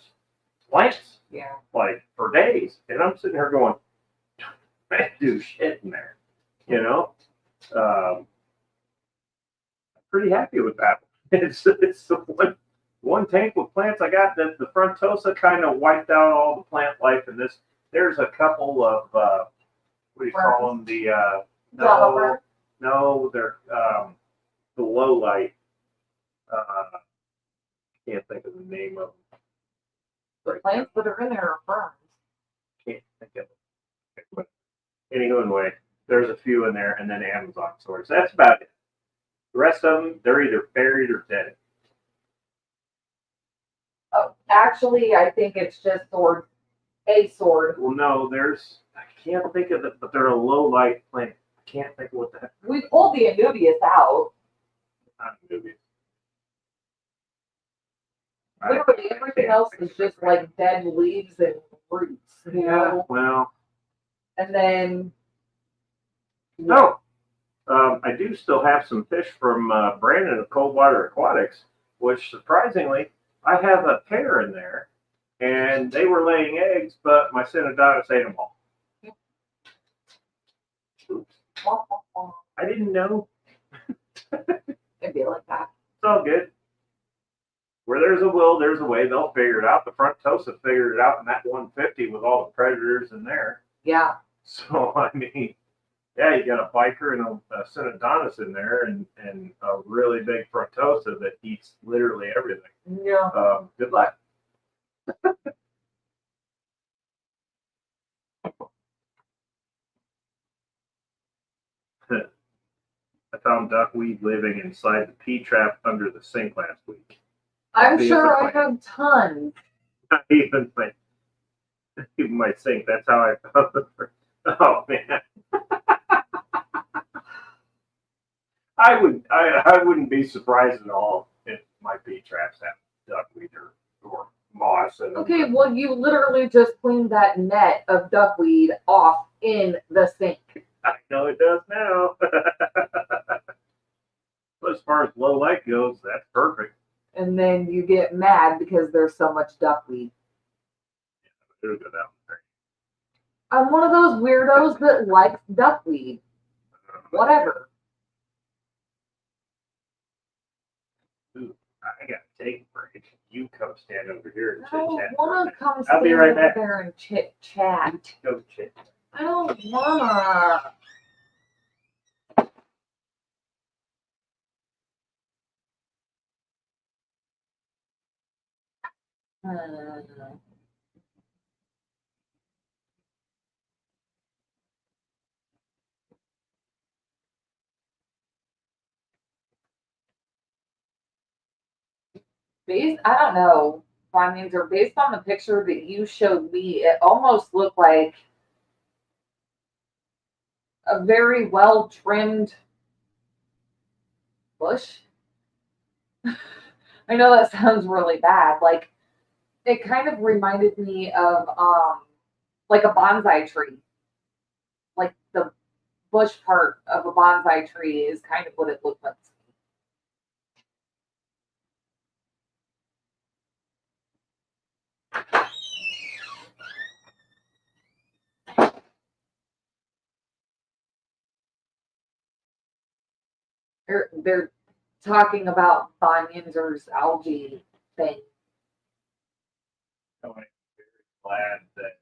Speaker 1: plants.
Speaker 2: Yeah.
Speaker 1: Like for days. And I'm sitting here going, I do shit in there. You know? I'm pretty happy with that. It's the one tank with plants I got. That the frontosa kind of wiped out all the plant life in this. There's a couple of what do you call them? The no, they're the low light. Can't think of the name of them.
Speaker 2: The plants that are in there are ferns.
Speaker 1: Can't think of it. But anyway, there's a few in there, and then Amazon swords. That's about it. The rest of them, they're either buried or dead.
Speaker 2: Oh, actually, I think it's just a sword.
Speaker 1: Well, no, I can't think of it, but they're a low light plant. I can't think of what the heck.
Speaker 2: We pulled the Anubias out.
Speaker 1: Not Anubias.
Speaker 2: Literally everything else is just like dead leaves and roots. You know?
Speaker 1: Well.
Speaker 2: And then.
Speaker 1: No. I do still have some fish from Brandon of Coldwater Aquatics, which surprisingly, I have a pair in there, and they were laying eggs, but my Synodontis ate them all. Oops. I didn't know.
Speaker 2: It'd be like that.
Speaker 1: It's all good. Where there's a will, there's a way. They'll figure it out. The frontosa figured it out in that 150 with all the predators in there.
Speaker 2: Yeah.
Speaker 1: So, I mean, yeah, you got a biker and a Synodontis in there and a really big frontosa that eats literally everything.
Speaker 2: Yeah.
Speaker 1: Good luck. I found duckweed living inside the pea trap under the sink last week.
Speaker 2: I'm sure I have tons.
Speaker 1: Not even my sink. That's how I found the first. Oh man. I wouldn't be surprised at all if my pea traps have duckweed or moss.
Speaker 2: Okay, well you literally just cleaned that net of duckweed off in the sink.
Speaker 1: I know it does now. But as far as low light goes, that's perfect.
Speaker 2: And then you get mad because there's so much duckweed.
Speaker 1: Yeah, it'll go down there.
Speaker 2: I'm one of those weirdos that likes duckweed. Whatever.
Speaker 1: Ooh, I gotta take a break. You come stand over here and
Speaker 2: I
Speaker 1: chit
Speaker 2: don't
Speaker 1: chat.
Speaker 2: want to come
Speaker 1: I'll
Speaker 2: stand
Speaker 1: be right
Speaker 2: over
Speaker 1: back.
Speaker 2: there and chit chat.
Speaker 1: Go chit.
Speaker 2: I don't wanna. I don't know, findings are based on the picture that you showed me. It almost looked like a very well trimmed bush. I know that sounds really bad. Like it kind of reminded me of like a bonsai tree. Like the bush part of a bonsai tree is kind of what it looked like. They're talking about Von Inzer's algae thing.
Speaker 1: I'm very glad that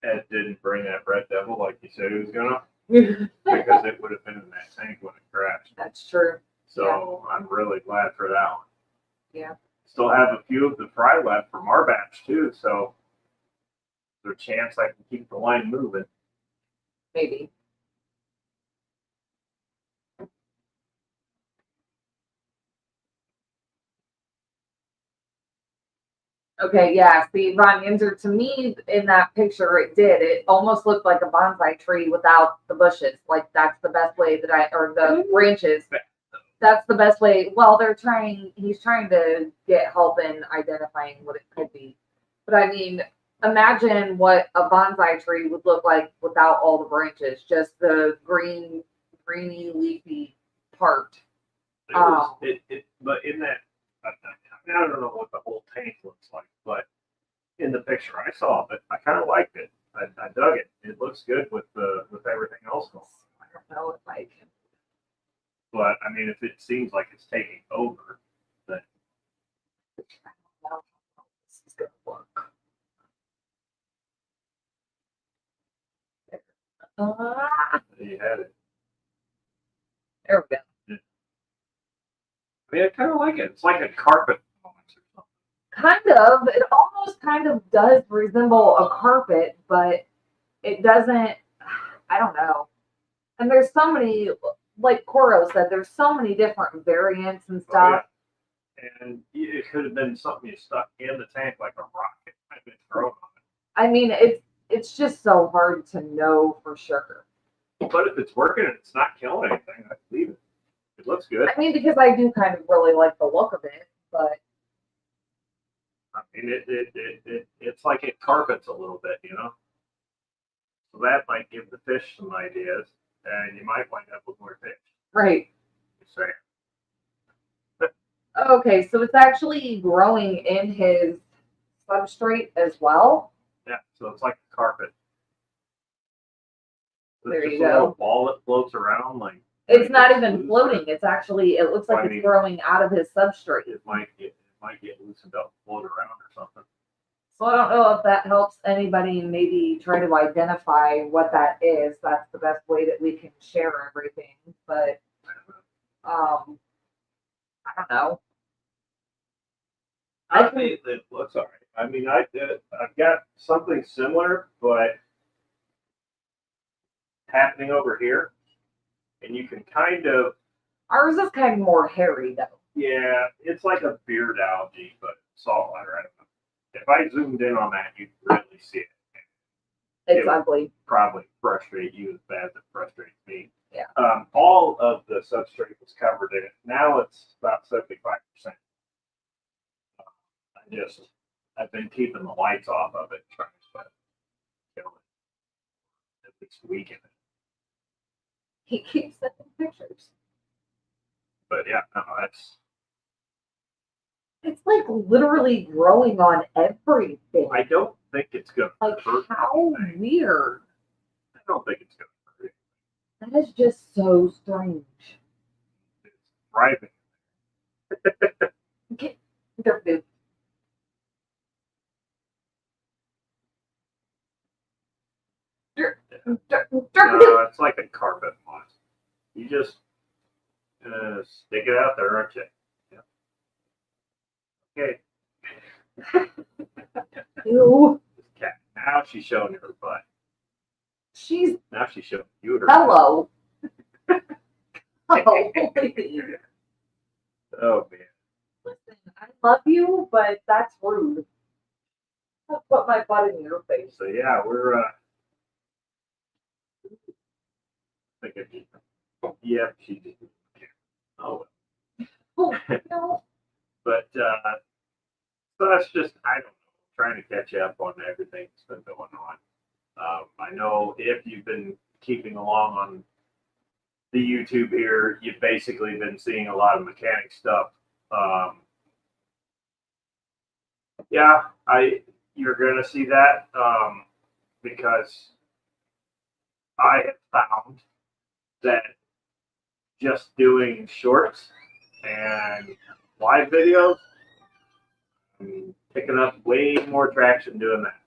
Speaker 1: Ed didn't bring that red devil like he said he was gonna, because it would have been in that tank when it crashed.
Speaker 2: That's true.
Speaker 1: So I'm really glad for that one.
Speaker 2: Yeah.
Speaker 1: Still have a few of the fry left from our batch too, so there's a chance I can keep the line moving.
Speaker 2: Maybe. Okay, yeah. See, Ron Yinzer, to me, in that picture, it did. It almost looked like a bonsai tree without the bushes. Like, that's the best way that or the branches. That's the best way. Well, he's trying to get help in identifying what it could be. But I mean, imagine what a bonsai tree would look like without all the branches, just the greeny, leafy part.
Speaker 1: But in that, I don't know what the whole tank looks like, but in the picture I saw, but I kind of liked it. I dug it. It looks good with everything else going on.
Speaker 2: I don't know if I can.
Speaker 1: But I mean, if it seems like it's taking over, then
Speaker 2: I don't know how this is gonna work.
Speaker 1: you had it.
Speaker 2: There we go.
Speaker 1: I mean, I kind of like it. It's like a carpet.
Speaker 2: Kind of. It almost kind of does resemble a carpet, but it doesn't. I don't know. And there's so many, like Coro said, there's so many different variants and stuff.
Speaker 1: Oh, yeah. And it could have been something you stuck in the tank like a rocket. I've been thrown on it.
Speaker 2: I mean, it's just so hard to know for sure.
Speaker 1: But if it's working and it's not killing anything, I leave it. It looks good.
Speaker 2: I mean, because I do kind of really like the look of it, but
Speaker 1: I mean, it's like it carpets a little bit, you know. So that might give the fish some ideas, and you might wind up with more fish.
Speaker 2: right.
Speaker 1: Just saying.
Speaker 2: Okay, so it's actually growing in his substrate as well.
Speaker 1: Yeah, so it's like a carpet.
Speaker 2: There
Speaker 1: It's
Speaker 2: you
Speaker 1: just a
Speaker 2: go.
Speaker 1: little ball that floats around like.
Speaker 2: It's not even floating. It's actually, it looks like it's growing out of his substrate.
Speaker 1: It might get loosened up, float around or something.
Speaker 2: So I don't know if that helps anybody maybe try to identify what that is. That's the best way that we can share everything. But I don't know.
Speaker 1: I think it looks all right. I mean, I've got something similar, but happening over here, and you can kind of.
Speaker 2: Ours is kind of more hairy though.
Speaker 1: Yeah, it's like a beard algae, but saltwater. I don't know. If I zoomed in on that, you'd really see it.
Speaker 2: It's ugly.
Speaker 1: Probably frustrate you as bad as it frustrates me.
Speaker 2: Yeah.
Speaker 1: All of the substrate was covered in it. Now it's about 75%. I've been keeping the lights off of it, trying to kill it, at least weaken it.
Speaker 2: He keeps sending pictures.
Speaker 1: But yeah, no,
Speaker 2: it's like literally growing on everything.
Speaker 1: I don't think it's gonna hurt
Speaker 2: how
Speaker 1: anything.
Speaker 2: Weird.
Speaker 1: I don't think it's gonna hurt anything.
Speaker 2: That is just so strange.
Speaker 1: It's thriving.
Speaker 2: Get their food.
Speaker 1: No, it's like a carpet moss. You just stick it out there, aren't you? Yeah. Okay.
Speaker 2: Ew.
Speaker 1: This cat. Now she's showing her butt. Now she's showing you her.
Speaker 2: Hello. Oh,
Speaker 1: oh man.
Speaker 2: listen, I love you, but that's rude. I'll put my butt in your face.
Speaker 1: So yeah, we're yeah, she did. Oh
Speaker 2: Oh, no.
Speaker 1: but so that's just I don't know, trying to catch up on everything that's been going on. I know if you've been keeping along on the YouTube here, you've basically been seeing a lot of mechanic stuff. Yeah, you're gonna see that because I have found that just doing shorts and live videos picking up way more traction doing that.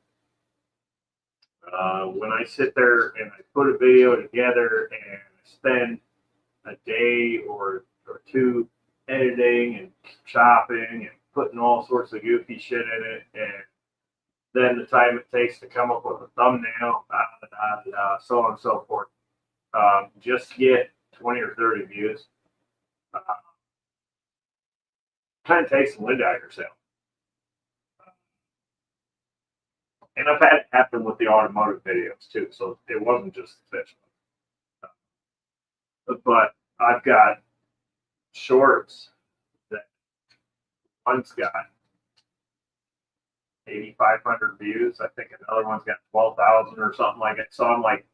Speaker 1: When I sit there and I put a video together and spend a day or two editing and chopping and putting all sorts of goofy shit in it, and then the time it takes to come up with a thumbnail, so on and so forth, just to get 20 or 30 views, kind of takes the wind out of yourself. And I've had it happen with the automotive videos too, so it wasn't just the fish one. But I've got shorts that one's got 8,500 views. I think another one's got 12,000 or something like it. So I'm like,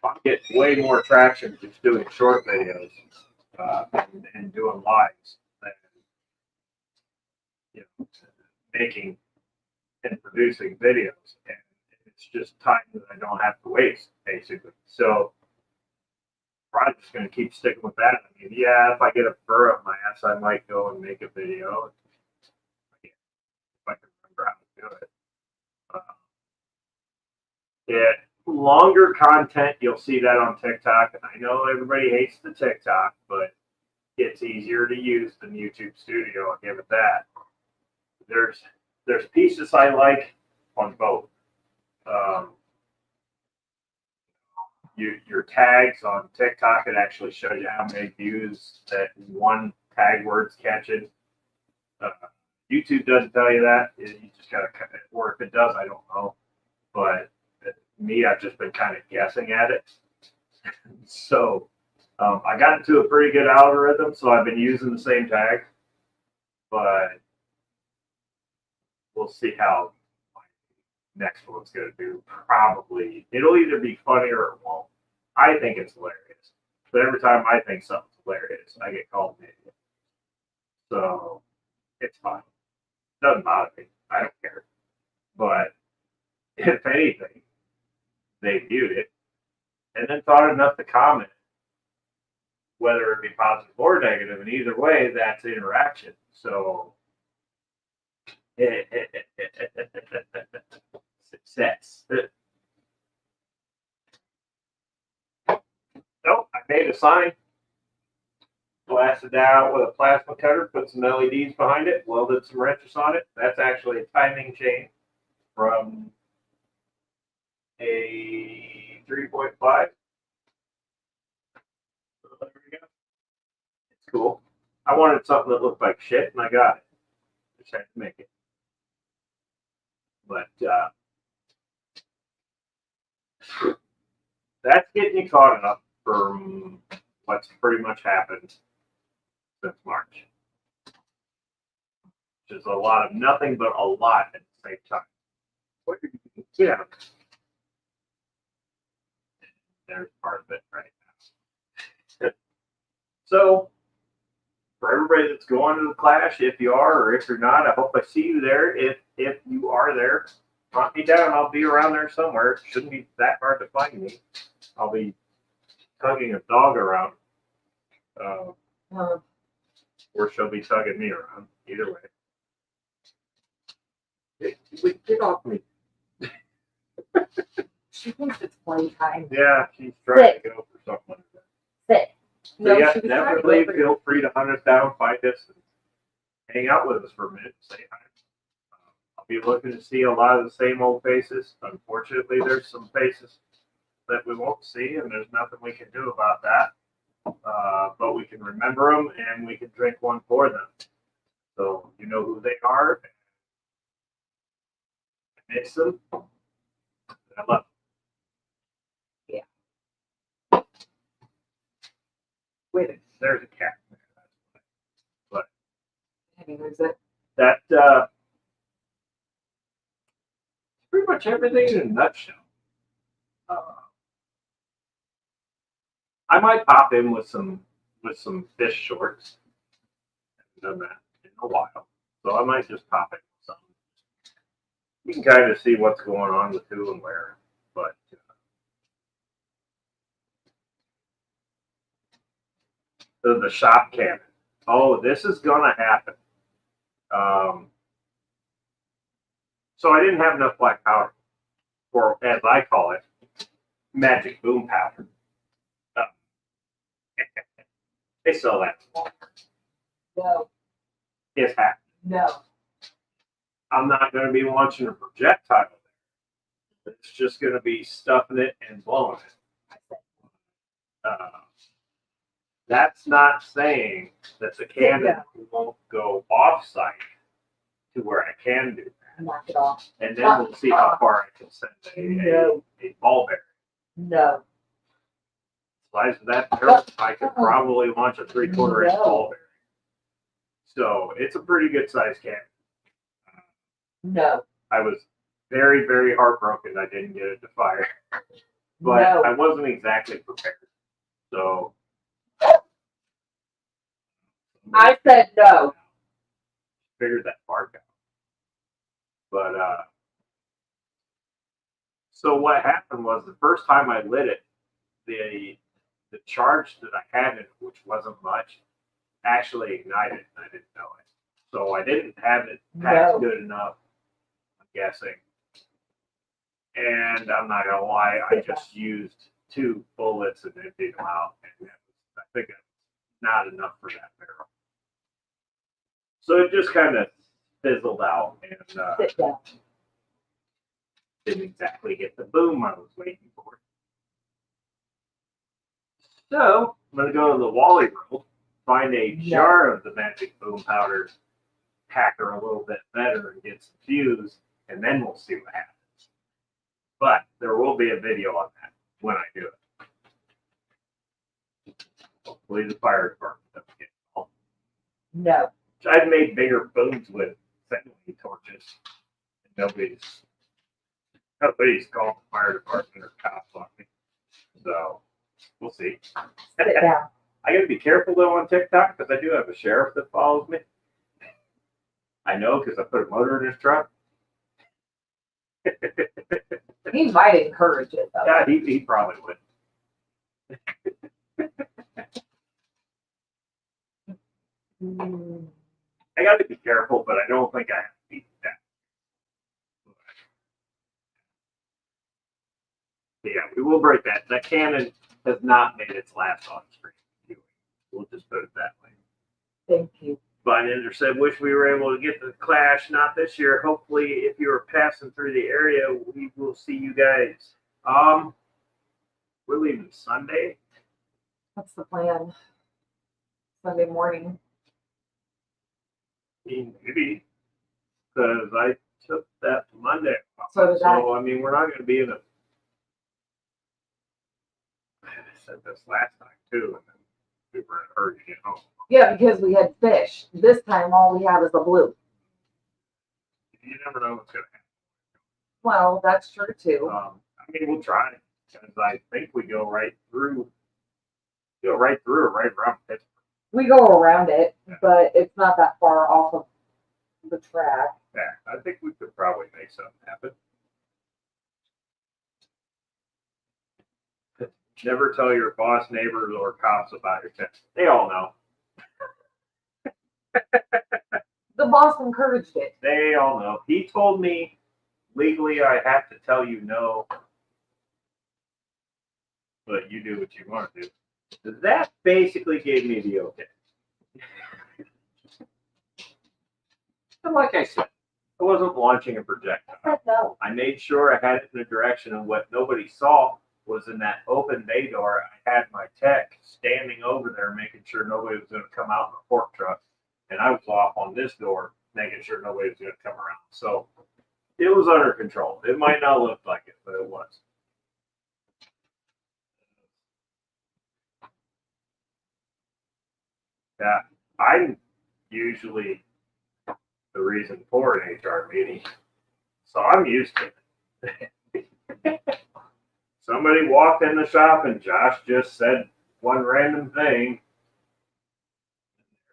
Speaker 1: I get way more traction just doing short videos and doing lives than, you know, making and producing videos. And it's just time that I don't have to waste, basically. So I'm just going to keep sticking with that. I mean, yeah, if I get a fur up my ass, I might go and make a video if I can remember how to do it. Longer content, you'll see that on TikTok. I know everybody hates the TikTok, but it's easier to use than YouTube Studio. I'll give it that. There's pieces I like on both. Your tags on TikTok, it actually shows you how many views that one tag word's catching. YouTube doesn't tell you that. You just gotta, or if it does, I don't know. But me, I've just been kind of guessing at it. So I got into a pretty good algorithm, so I've been using the same tag. But we'll see how my next one's going to do. Probably it'll either be funny or it won't. I think it's hilarious, but every time I think something's hilarious, I get called an idiot. So it's fine. Doesn't bother me. I don't care. But if anything, they viewed it and then thought enough to comment, whether it be positive or negative. And either way, that's interaction. So success. Nope, I made a sign, blasted out with a plasma cutter, put some LEDs behind it, welded some wrenches on it. That's actually a timing chain from a 3.5. So there we go. It's cool. I wanted something that looked like shit, and I got it. Just had to make it. But that's getting you caught up from what's pretty much happened since March. Which is a lot of nothing but a lot at the same time. What are you, get out. There's part of it right now. So, for everybody that's going to the Clash, if you are or if you're not, I hope I see you there. If you are there, hunt me down. I'll be around there somewhere. It shouldn't be that hard to find me. I'll be tugging a dog around. Or she'll be tugging me around. Either way. Hey, get off me.
Speaker 2: She thinks it's playtime.
Speaker 1: Yeah, she's trying to go for something like that.
Speaker 2: Sit.
Speaker 1: So yeah, definitely feel free to hunt us down, find us, and hang out with us for a minute. Say hi. I'll be looking to see a lot of the same old faces. Unfortunately, there's some faces that we won't see, and there's nothing we can do about that. But we can remember them, and we can drink one for them. So you know who they are. I miss them. I love them. Yeah. Wait a minute. There's a cat. But that pretty much everything in a nutshell. I might pop in with some fish shorts. I haven't done that in a while, so I might just pop in with some. You can kind of see what's going on with who and where, but the shop cannon. Oh, this is gonna happen. So I didn't have enough black powder, or as I call it, magic boom powder. Uh, they sell that.
Speaker 2: No.
Speaker 1: It's happening.
Speaker 2: No.
Speaker 1: I'm not going to be launching a projectile. It's just going to be stuffing it and blowing it. That's not saying that the cannon won't go off-site to where I can do that.
Speaker 2: Knock it off.
Speaker 1: And then we'll see how far I can send a ball bearing.
Speaker 2: No.
Speaker 1: Size of that barrel, I could probably launch a 3/4 inch ball bearing. So it's a pretty good size cannon.
Speaker 2: No.
Speaker 1: I was very, very heartbroken I didn't get it to fire. But I wasn't exactly prepared. So
Speaker 2: I said no.
Speaker 1: Figured that part out. But so what happened was the first time I lit it, the charge that I had in it, which wasn't much, actually ignited, and I didn't know it. So I didn't have it packed good enough, I'm guessing. And I'm not gonna lie, I just used 2 bullets and emptied them out, and I think that's not enough for that barrel. So it just kind of fizzled out, and didn't exactly get the boom I was waiting for. So I'm gonna go to the Wally World, find a jar of the magic boom powder, hack her a little bit better, and get some fuse, and then we'll see what happens. But there will be a video on that when I do it. Hopefully the fire department doesn't get involved.
Speaker 2: No.
Speaker 1: I've made bigger booms with secondary torches, and nobody's called the fire department or cops on me. So we'll see.
Speaker 2: Sit down.
Speaker 1: I gotta be careful though on TikTok because I do have a sheriff that follows me. I know because I put a motor in his truck.
Speaker 2: He might encourage it though.
Speaker 1: Yeah, he probably would. I got to be careful, but I don't think I have to be that. Yeah, we will break that. That cannon has not made its last on screen. We'll just put it that way.
Speaker 2: Thank you.
Speaker 1: Binder said, wish we were able to get to the Clash, not this year. Hopefully, if you are passing through the area, we will see you guys. We're leaving Sunday.
Speaker 2: What's the plan? Sunday morning.
Speaker 1: Maybe, because I took that Monday off.
Speaker 2: So did I.
Speaker 1: I mean, we're not going to be in a. I said this last time too, and then we were in a hurry to get home.
Speaker 2: Yeah, because we had fish. This time, all we have is a blue.
Speaker 1: You never know what's going to happen.
Speaker 2: Well, that's true too.
Speaker 1: I mean, we'll try because I think we go right through. Or right around Pittsburgh.
Speaker 2: We go around it, but it's not that far off of the track.
Speaker 1: Yeah, I think we could probably make something happen. Never tell your boss, neighbors, or cops about your test. They all know.
Speaker 2: The boss encouraged it.
Speaker 1: They all know. He told me legally I have to tell you no, but you do what you want to do. That basically gave me the okay. And like I said, I wasn't launching a projectile.
Speaker 2: No.
Speaker 1: I made sure I had it in a direction, and what nobody saw was in that open bay door, I had my tech standing over there making sure nobody was going to come out in the fork truck. And I was off on this door making sure nobody was going to come around. So it was under control. It might not look like it, but it was. Yeah, I'm usually the reason for an HR meeting, so I'm used to it. Somebody walked in the shop and Josh just said one random thing.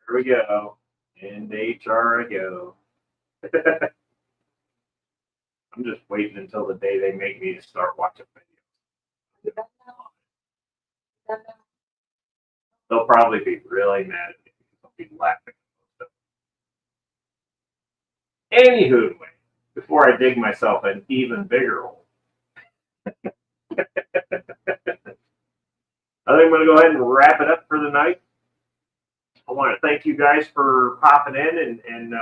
Speaker 1: There we go. Into HR I go. I'm just waiting until the day they make me start watching videos. They'll probably be really mad at me. They'll be laughing. Anywho, before before I dig myself an even bigger hole. I think I'm going to go ahead and wrap it up for the night. I want to thank you guys for popping in and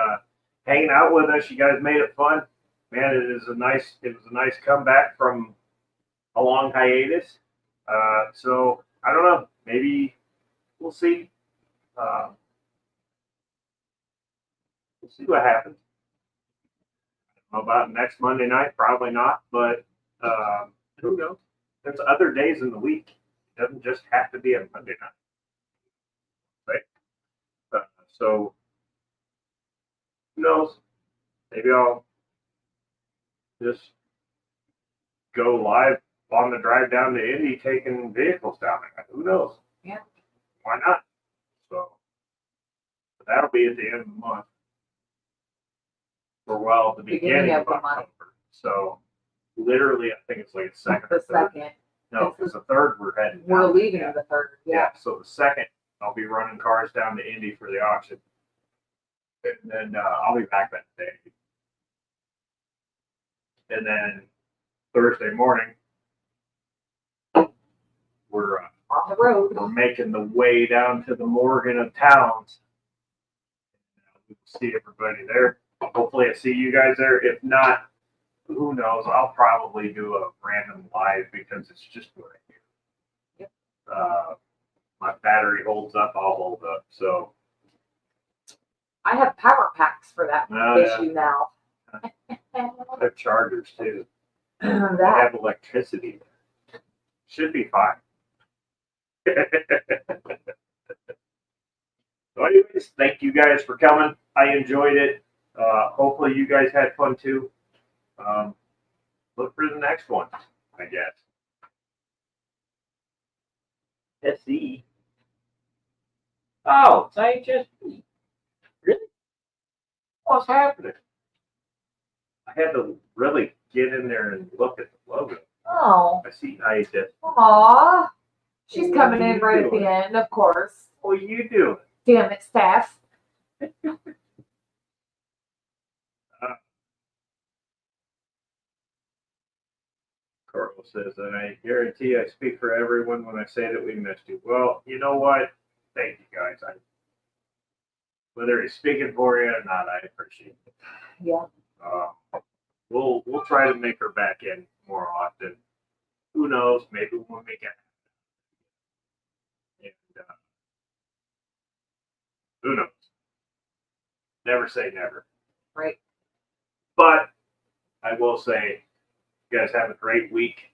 Speaker 1: hanging out with us. You guys made it fun. Man, it was a nice comeback from a long hiatus. So I don't know. Maybe we'll see. We'll see what happens. I don't know about next Monday night. Probably not. But who knows? There's other days in the week. It doesn't just have to be a Monday night. Right? So who knows? Maybe I'll just go live on the drive down to Indy, taking vehicles down there. Who knows?
Speaker 2: Yeah.
Speaker 1: Why not? So that'll be at the end of the month. Or well, the beginning of October. Month. So literally, I think it's like the second.
Speaker 2: The second.
Speaker 1: No, because the third we're heading.
Speaker 2: We're leaving the third.
Speaker 1: Yeah. So the second, I'll be running cars down to Indy for the auction, and then I'll be back that day. And then Thursday morning, we're
Speaker 2: on the road.
Speaker 1: We're making the way down to the Morgan of Towns. We'll see everybody there. Hopefully, I see you guys there. If not, who knows? I'll probably do a random live because it's just what I do. Yep. My battery holds up, I'll hold up. So
Speaker 2: I have power packs for that issue now.
Speaker 1: I have chargers too. I have electricity. Should be fine. So anyways, thank you guys for coming. I enjoyed it. Hopefully you guys had fun too. Look for the next one, I guess. SE. Oh, it's IHSP. Really? What's happening? I had to really get in there and look at the logo.
Speaker 2: Oh.
Speaker 1: I see IHSP.
Speaker 2: Aw. She's coming in right at the end, of course.
Speaker 1: What are you doing?
Speaker 2: Damn it, Steph.
Speaker 1: Carl says, and I guarantee I speak for everyone when I say that we missed you. Well, you know what? Thank you guys. Whether he's speaking for you or not, I appreciate it.
Speaker 2: Yeah.
Speaker 1: We'll try to make her back in more often. Who knows? Maybe we'll make it. And who knows? Never say never.
Speaker 2: Right.
Speaker 1: But I will say, you guys have a great week,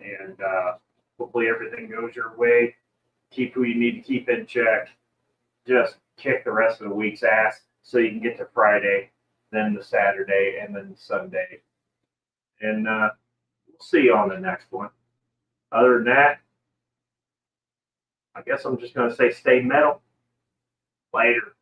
Speaker 1: and hopefully everything goes your way. Keep who you need to keep in check. Just kick the rest of the week's ass so you can get to Friday, then the Saturday, and then the Sunday. And we'll see you on the next one. Other than that, I guess I'm just going to say stay metal. Later.